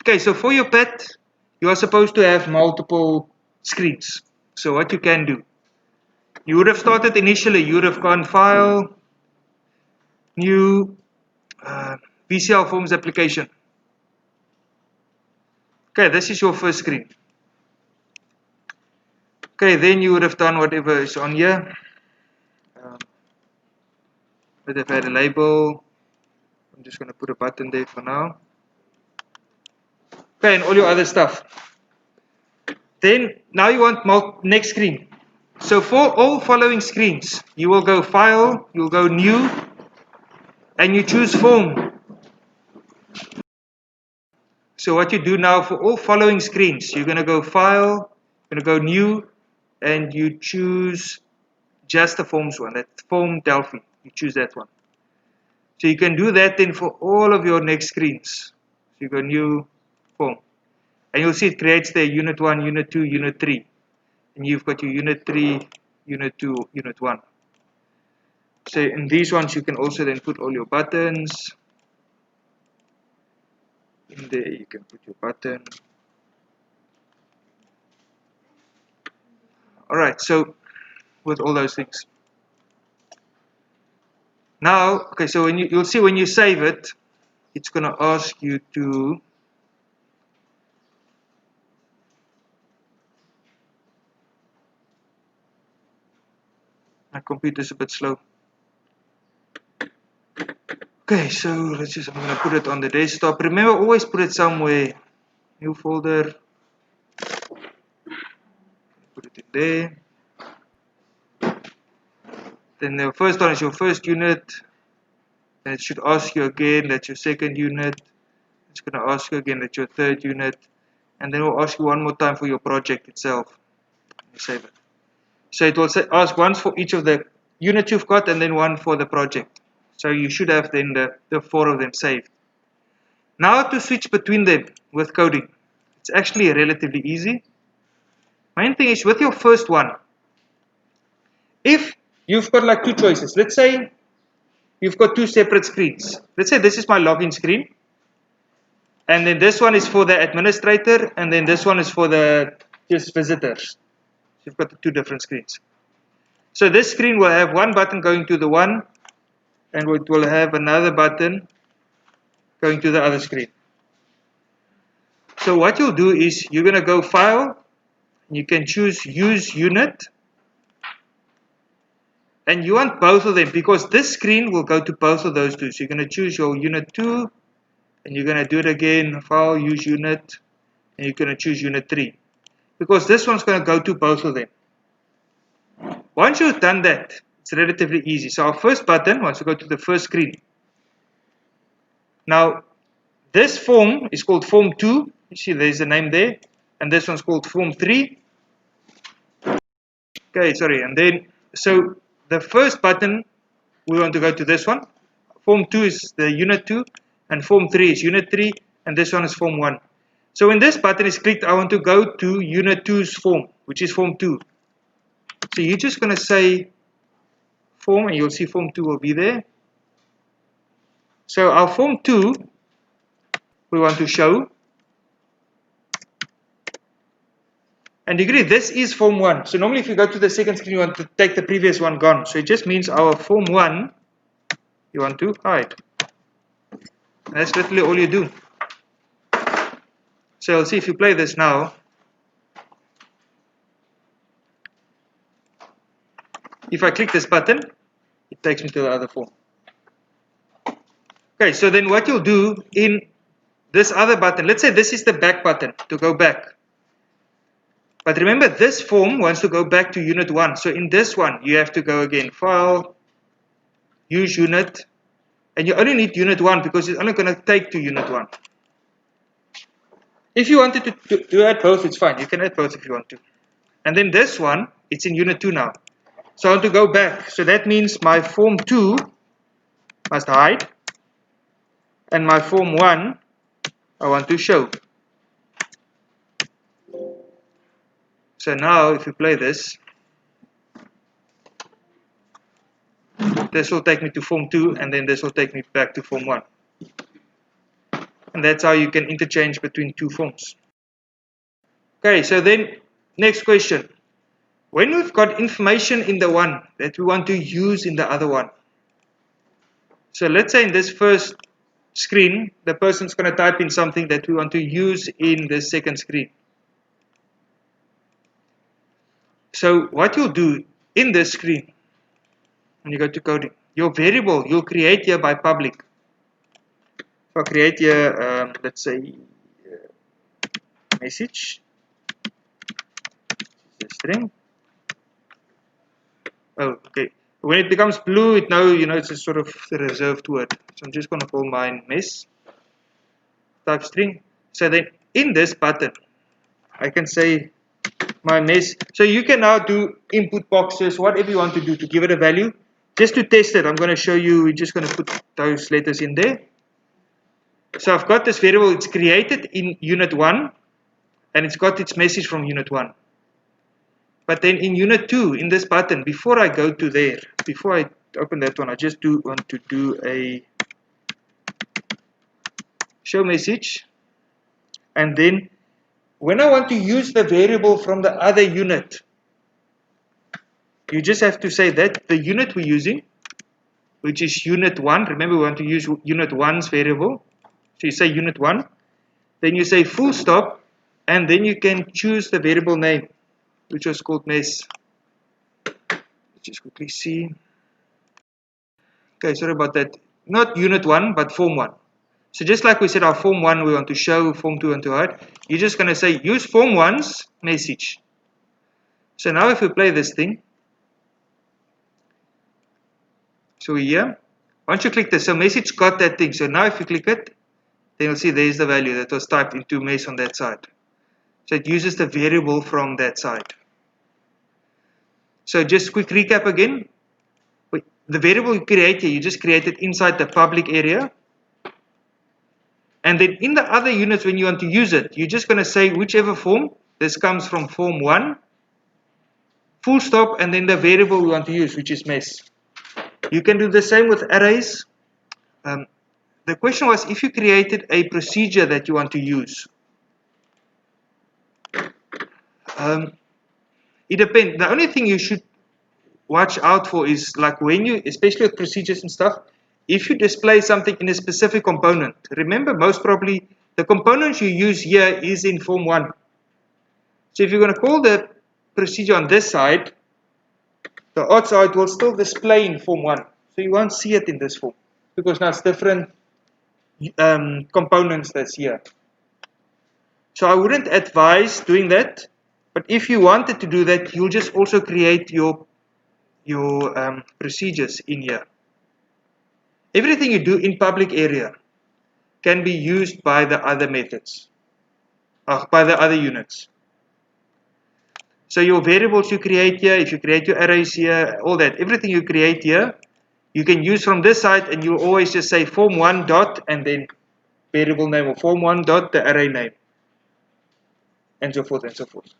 Okay, so for your pet, you are supposed to have multiple screens. So what you can do, you would have started initially, you would have gone File, New, VCL Forms Application. Okay, this is your first screen. Okay, then you would have done whatever is on here. Would have had a label. I'm just going to put a button there for now. Okay, and all your other stuff. Then now you want next screen. So for all following screens, you will go File, you'll go New, and you choose Form. So what you do now for all following screens, you're going to go File, you're going to go New, and you choose just the Forms one, that Form Delphi. You choose that one. So you can do that then for all of your next screens. So you go New, Form. And you'll see it creates the Unit 1, Unit 2, Unit 3. And you've got your Unit 3, Unit 2, Unit 1. So in these ones you can also then put all your buttons. In there you can put your button. Alright, so with all those things. Now, okay, so when you'll see when you save it, it's going to ask you to my computer's a bit slow. Okay, so I'm going to put it on the desktop. Remember, always put it somewhere. New folder. Put it in there. Then the first one is your first unit. And it should ask you again that's your second unit. It's going to ask you again that's your third unit. And then it will ask you one more time for your project itself. You save it. So it will ask once for each of the units you've got and then one for the project. So you should have then the 4 of them saved. Now to switch between them with coding. It's actually relatively easy. Main thing is with your first one, if you've got like 2 choices, let's say you've got 2 separate screens. Let's say this is my login screen, and then this one is for the administrator, and then this one is for the just visitors. So you've got the 2 different screens. So this screen will have one button going to the one, and it will have another button going to the other screen. So what you'll do is you're going to go File, you can choose Use Unit, and you want both of them because this screen will go to both of those two. So you're going to choose your Unit 2, and you're going to do it again, File, Use Unit, and you're going to choose Unit 3 because this one's going to go to both of them. Once you've done that, it's relatively easy. So our first button wants to go to the first screen. Now, this form is called Form 2. You see there's a name there. And this one's called Form 3. Okay, sorry. And then, so the first button, we want to go to this one. Form 2 is the Unit 2. And Form 3 is Unit 3. And this one is Form 1. So when this button is clicked, I want to go to Unit 2's form, which is Form 2. So you're just going to say Form, and you'll see Form 2 will be there. So our Form 2, we want to show. And degree, this is Form 1. So normally if you go to the second screen, you want to take the previous one gone. So it just means our Form 1, you want to hide. And that's literally all you do. So you'll see if you play this now. If I click this button, it takes me to the other form. Okay, so then what you'll do in this other button, let's say this is the back button to go back. But remember, this form wants to go back to Unit 1. So in this one, you have to go again, File, Use Unit, and you only need Unit 1 because it's only going to take to Unit 1. If you wanted to add both, it's fine. You can add both if you want to. And then this one, it's in Unit 2 now. So I want to go back. So that means my Form 2 must hide. And my Form 1, I want to show. So now if you play this, this will take me to Form 2, and then this will take me back to Form 1. And that's how you can interchange between two forms. Okay, so then next question. When we've got information in the one that we want to use in the other one. So let's say in this first screen, the person's going to type in something that we want to use in the second screen. So what you'll do in this screen, when you go to coding, your variable you'll create here by public. So I'll create here, let's say, message, string. Oh, okay. When it becomes blue, it now, it's a sort of a reserved word. So I'm just going to call mine mess type string. So then in this button, I can say my mess. So you can now do input boxes, whatever you want to do to give it a value. Just to test it, I'm going to show you, we're just going to put those letters in there. So I've got this variable, it's created in unit 1, and it's got its message from unit 1. But then in unit 2, in this button, before I go to there, before I open that one, I just want to do a show message. And then when I want to use the variable from the other unit, you just have to say that the unit we're using, which is unit 1, remember we want to use unit 1's variable. So you say unit 1, then you say full stop, and then you can choose the variable name, which was called mess. Let's just quickly see. Okay, sorry about that. Not unit 1, but form 1. So just like we said, our form 1 we want to show, form 2 we want to hide, you're just going to say use form 1's message. So now if we play this thing, so here, once you click this, so message got that thing. So now if you click it, then you'll see there's the value that was typed into mess on that side. So it uses the variable from that side. So just quick recap again. The variable you create here, you just create it inside the public area. And then in the other units, when you want to use it, you're just going to say whichever form. This comes from form 1, full stop, and then the variable we want to use, which is mess. You can do the same with arrays. The question was if you created a procedure that you want to use. It depends. The only thing you should watch out for is like when you, especially with procedures and stuff, if you display something in a specific component, remember most probably the components you use here is in form 1. So if you're going to call the procedure on this side, the odds are it will still display in form 1. So you won't see it in this form because now it's different components that's here. So I wouldn't advise doing that, but if you wanted to do that, you'll just also create your procedures in here. Everything you do in public area can be used by the other methods, by the other units. So your variables you create here, if you create your arrays here, all that, everything you create here, you can use from this side, and you'll always just say form1 dot and then variable name, or form1 dot the array name, and so forth and so forth.